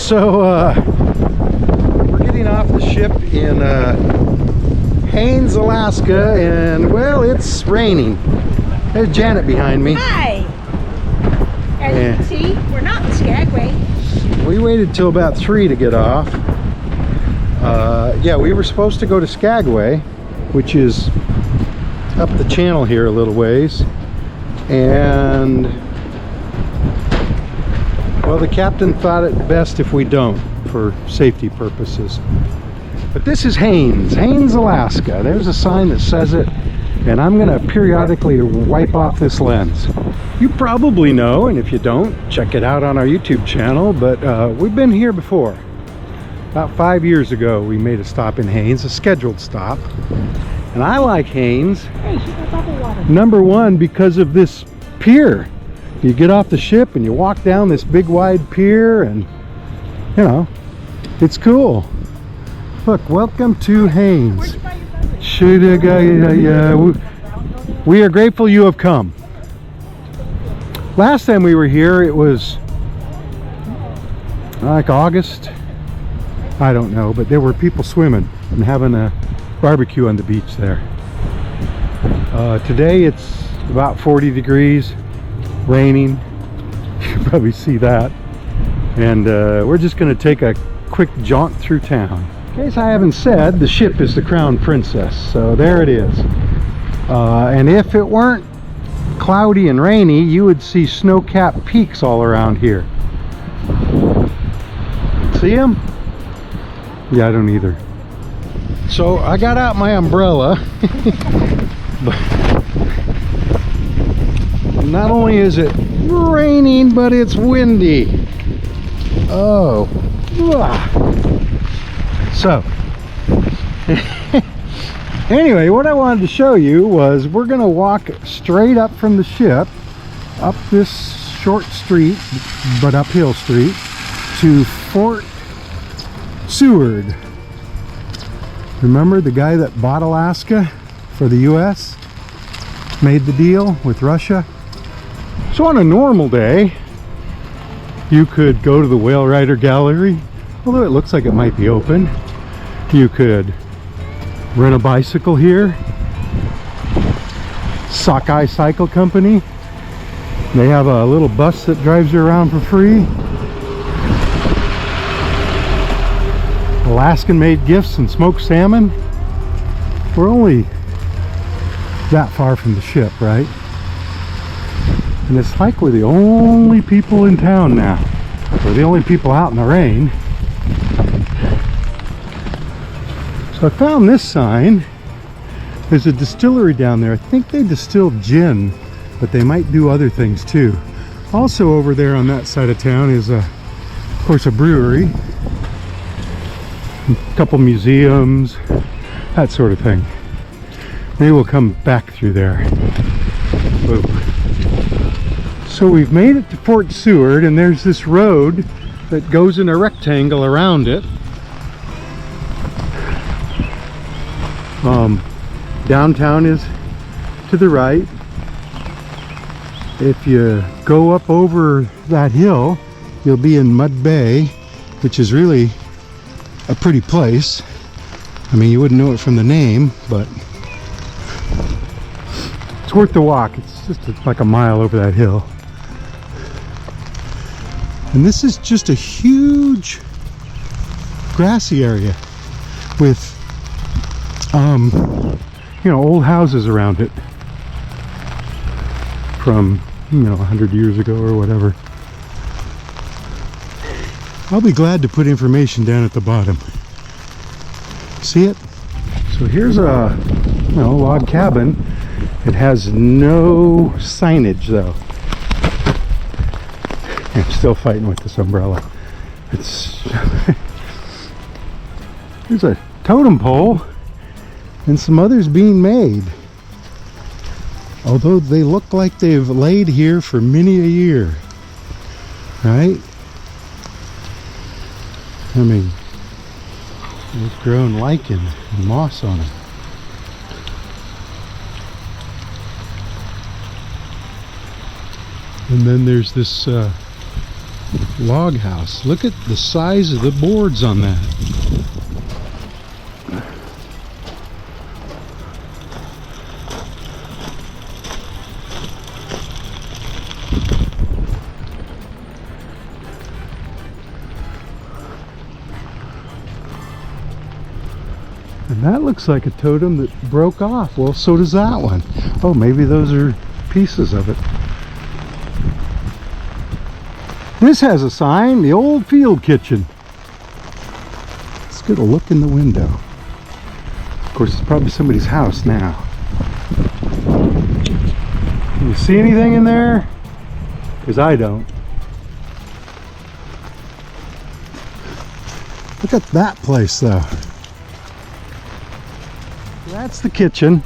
So we're getting off the ship in Haines, Alaska, and well, it's raining. There's Janet behind me. Hi! As you can see, we're not in Skagway. We waited till about 3 to get off. Yeah, we were supposed to go to Skagway, which is up the channel here a little ways. And well, the captain thought it best if we don't, for safety purposes. But this is Haines, Alaska. There's a sign that says it, and I'm gonna periodically wipe off this lens. You probably know, and if you don't, check it out on our YouTube channel, but we've been here before. About 5 years ago, we made a stop in Haines, a scheduled stop. And I like Haines, number one, because of this pier. You get off the ship and you walk down this big wide pier, and you know, it's cool. Look, welcome to Haines. We are grateful you have come. Last time we were here, it was like August. I don't know, but there were people swimming and having a barbecue on the beach there. Today it's about 40 degrees, raining. You can probably see that. And we're just going to take a quick jaunt through town. In case I haven't said, the ship is the Crown Princess, so there it is. And if it weren't cloudy and rainy, you would see snow-capped peaks all around here. See them? Yeah, I don't either. So I got out my umbrella. Not only is it raining, but it's windy. Oh. So anyway, what I wanted to show you was we're gonna walk straight up from the ship, up this short street, but uphill street, to Fort Seward. Remember the guy that bought Alaska for the US? Made the deal with Russia? So on a normal day, you could go to the Whale Rider Gallery, although it looks like it might be open. You could rent a bicycle here. Sockeye Cycle Company. They have a little bus that drives you around for free. Alaskan made gifts and smoked salmon. We're only that far from the ship, right? And it's like we're the only people in town now. We're the only people out in the rain. So I found this sign. There's a distillery down there. I think they distill gin, but they might do other things too. Also over there on that side of town is of course a brewery. A couple museums, that sort of thing. Maybe we'll come back through there. Whoa. So we've made it to Fort Seward, and there's this road that goes in a rectangle around it. Downtown is to the right. If you go up over that hill, you'll be in Mud Bay, which is really a pretty place. I mean, you wouldn't know it from the name, but it's worth the walk. It's just like a mile over that hill. And this is just a huge grassy area with you know, old houses around it from, you know, 100 years ago or whatever. I'll be glad to put information down at the bottom. See it? So here's a, you know, log cabin. It has no signage though. I'm still fighting with this umbrella. It's there's a totem pole and some others being made. Although they look like they've laid here for many a year. Right? I mean, they've grown lichen and moss on it. And then there's this log house. Look at the size of the boards on that. And that looks like a totem that broke off. Well, so does that one. Oh, maybe those are pieces of it. This has a sign, the old field kitchen. Let's get a look in the window. Of course, it's probably somebody's house now. Can you see anything in there? Because I don't. Look at that place, though. That's the kitchen.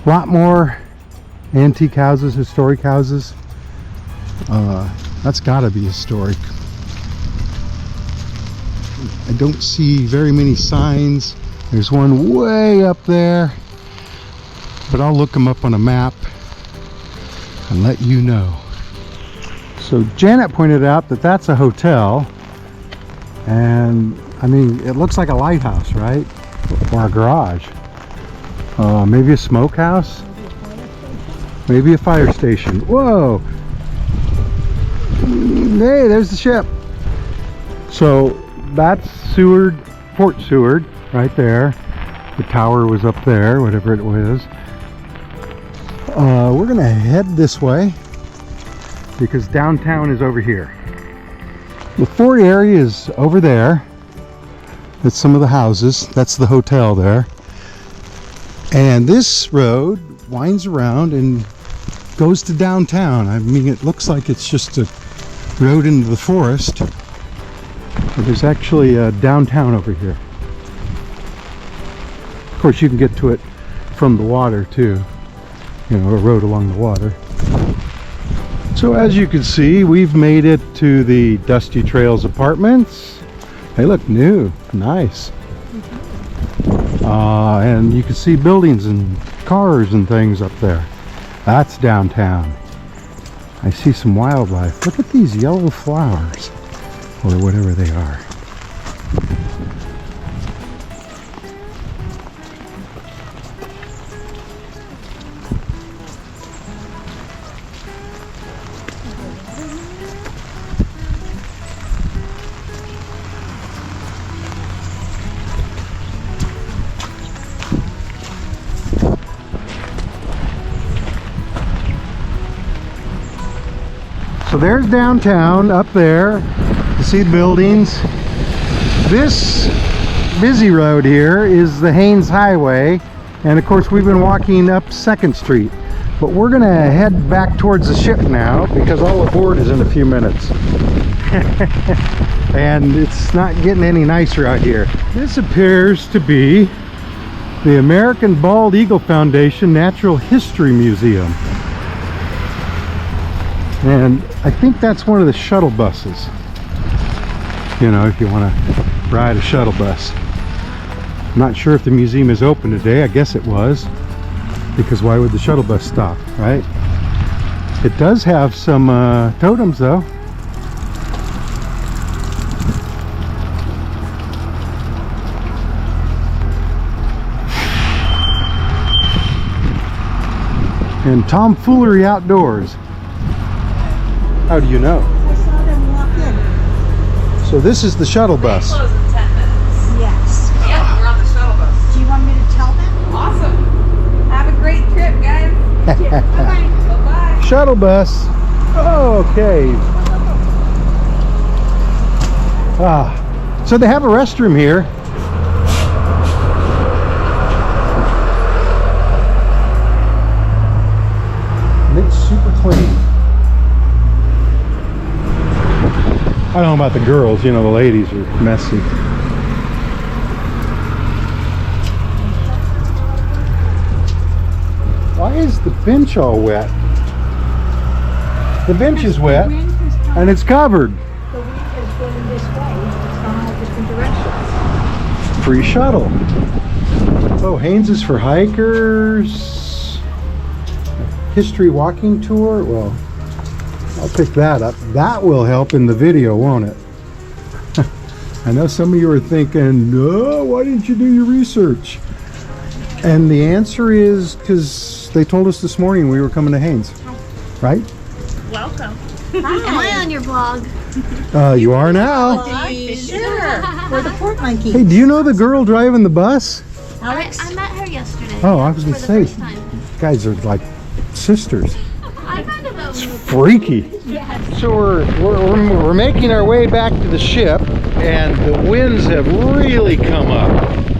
A lot more antique houses, historic houses. That's got to be historic. I don't see very many signs. There's one way up there, but I'll look them up on a map and let you know. So Janet pointed out that that's a hotel, and I mean, it looks like a lighthouse, right? Or a garage. Maybe a smokehouse? Maybe a fire station. Whoa! Hey, there's the ship. So that's Seward, Fort Seward, right there. The tower was up there, whatever it was. We're gonna head this way because downtown is over here. The fort area is over there. That's some of the houses. That's the hotel there. And this road winds around and goes to downtown. I mean, it looks like it's just a road into the forest, but there's actually a downtown over here. Of course, you can get to it from the water too, you know, a road along the water. So as you can see, we've made it to the Dusty Trails Apartments. They look new, nice. And you can see buildings and cars and things up there. That's downtown. I see some wildlife. Look at these yellow flowers, or whatever they are. So there's downtown up there. You see the buildings. This busy road here is the Haines Highway, and of course we've been walking up 2nd Street, but we're gonna head back towards the ship now because all aboard is in a few minutes. And it's not getting any nicer out here. This appears to be the American Bald Eagle Foundation Natural History Museum. And I think that's one of the shuttle buses. You know, if you want to ride a shuttle bus. I'm not sure if the museum is open today. I guess it was. Because why would the shuttle bus stop, right? It does have some totems though. And tomfoolery outdoors. How do you know? I saw them walk in. So this is the shuttle bus. Close in 10 minutes. Yes. Yeah, we're on the shuttle bus. Do you want me to tell them? Awesome. Have a great trip, guys. Bye-bye. Bye-bye. Shuttle bus. Oh, okay. So they have a restroom here. And it's super clean. I don't know about the girls, you know, the ladies are messy. Why is the bench all wet? The bench is wet and it's covered. The wind is going this way. It's gone all different directions. Free shuttle. Oh, Haines is for hikers. History walking tour. Well, I'll pick that up. That will help in the video, won't it? I know some of you are thinking, no, why didn't you do your research? And the answer is because they told us this morning we were coming to Haines, right? Welcome. Am I on your blog? You are now. Sure. We're the Port Monkeys. Hey, do you know the girl driving the bus? Alex? I met her yesterday. Oh, I was gonna for the say, first time. you guys are like sisters. I kind of know. Freaky. So we're making our way back to the ship, and the winds have really come up.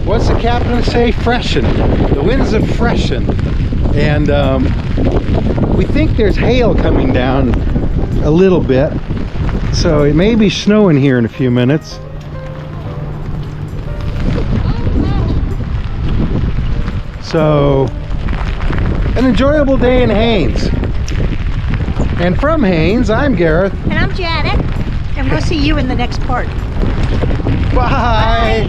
What's the captain say? Freshened. The winds have freshened, and we think there's hail coming down a little bit, so it may be snowing here in a few minutes. So, an enjoyable day in Haines. And from Haines, I'm Gareth. And I'm Janet. And we'll see you in the next part. Bye.